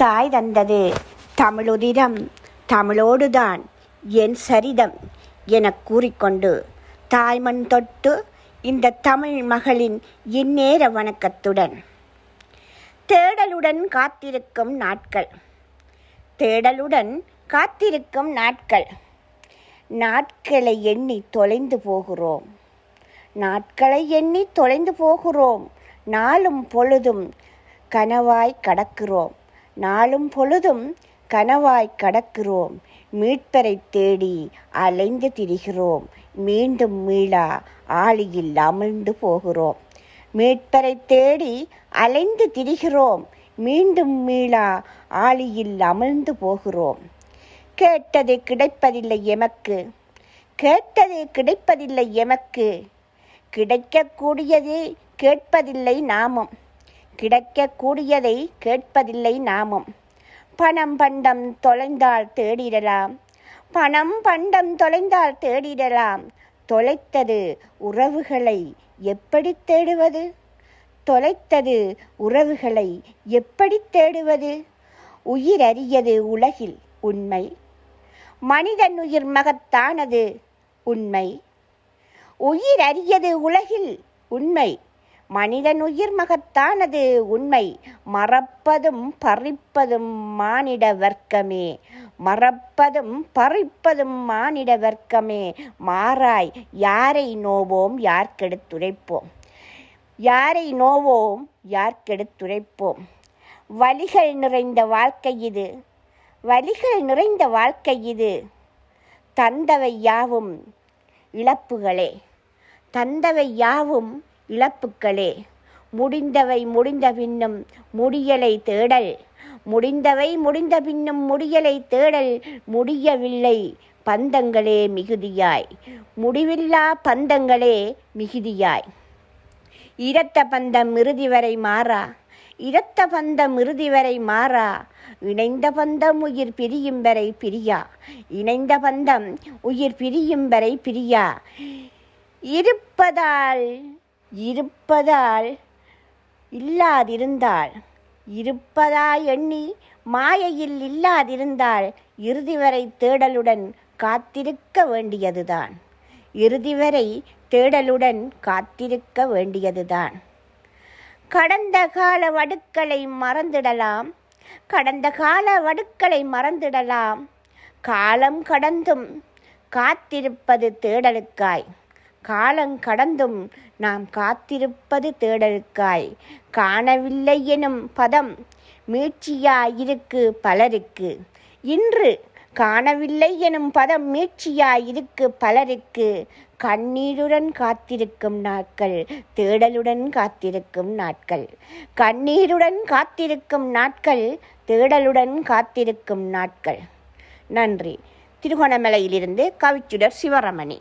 தாய் தந்தது தமிழுதிரம், தமிழோடுதான் என் சரிதம் எனக் கூறிக்கொண்டு தாய்மண் தொட்டு இந்த தமிழ் மகளின் இந்நேர வணக்கத்துடன் தேடலுடன் காத்திருக்கும் நாட்கள், தேடலுடன் காத்திருக்கும் நாட்கள், நாட்களை எண்ணி தொலைந்து போகிறோம், நாட்களை எண்ணி தொலைந்து போகிறோம். நாளும் பொழுதும் கனவாய் கடக்கிறோம், நாளும் பொழுதும் கனவாய் கடக்கிறோம். மீட்பரை தேடி அலைந்து திரிகிறோம், மீண்டும் மீளா ஆழியில் அமிழ்ந்து போகிறோம். மீட்பரை தேடி அலைந்து திரிகிறோம், மீண்டும் மீளா ஆழியில் அமிழ்ந்து போகிறோம். கேட்டது கிடைப்பதில்லை எமக்கு, கேட்டது கிடைப்பதில்லை எமக்கு, கிடைக்கக்கூடியதை கேட்பதில்லை நாமும், கிடைக்கக்கூடியதை கேட்பதில்லை நாமும். பணம் பண்டம் தொலைந்தால் தேடிடலாம், பணம் பண்டம் தொலைந்தால் தேடிடலாம். தொலைத்தது உறவுகளை எப்படி தேடுவது, தொலைத்தது உறவுகளை எப்படி தேடுவது? உயிரறியது உலகில் உண்மை, மனிதன் உயிர் மகத்தானது உண்மை. உயிரறியது உலகில் உண்மை, மனிதன் உயிர் மகத்தானது உண்மை. மறப்பதும் பறிப்பதும் மானிட வர்க்கமே, மறப்பதும் பறிப்பதும் மானிட வர்க்கமே. மாறாய் யாரை நோவோம் யார்க்கெடுத்துரைப்போம், யாரை நோவோம் யார்க்கெடுத்துரைப்போம். வலிகள் நிறைந்த வாழ்க்கை இது, வலிகள் நிறைந்த வாழ்க்கை இது. தந்தவை யாவும் இழப்புகளே, தந்தவை யாவும் இழப்புக்களே. முடிந்தவை முடிந்த பின்னும் முடியலை தேடல், முடிந்தவை முடிந்த பின்னும் முடியலை தேடல். முடியவில்லை பந்தங்களே மிகுதியாய், முடிவில்லா பந்தங்களே மிகுதியாய். இரத்த பந்தம் இறுதி வரை மாறா, இரத்த பந்தம் இறுதி வரை மாறா. இணைந்த பந்தம் உயிர் பிரியும் வரை பிரியா, இணைந்த பந்தம் உயிர் பிரியும் வரை பிரியா. இருப்பதால் இருப்பதால் இல்லாதிருந்தால், இருப்பதாய் எண்ணி மாயையில் இல்லாதிருந்தால் இறுதி வரை தேடலுடன் காத்திருக்க வேண்டியதுதான், இறுதி வரை தேடலுடன் காத்திருக்க வேண்டியதுதான். கடந்த கால வடுக்களை மறந்திடலாம், கடந்த கால வடுக்களை மறந்திடலாம். காலம் கடந்தும் காத்திருப்பது தேடலுக்காய், காலம் கடந்தும் நாம் காத்திருப்பது தேடலுக்காய். காணவில்லை எனும் பதம் மீட்சியாயிருக்கு பலருக்கு இன்று, காணவில்லை எனும் பதம் மீட்சியாயிருக்கு பலருக்கு. கண்ணீருடன் காத்திருக்கும் நாட்கள், தேடலுடன் காத்திருக்கும் நாட்கள், கண்ணீருடன் காத்திருக்கும் நாட்கள், தேடலுடன் காத்திருக்கும் நாட்கள். நன்றி. திருகோணமலையிலிருந்து கவிச்சுடர் சிவரமணி.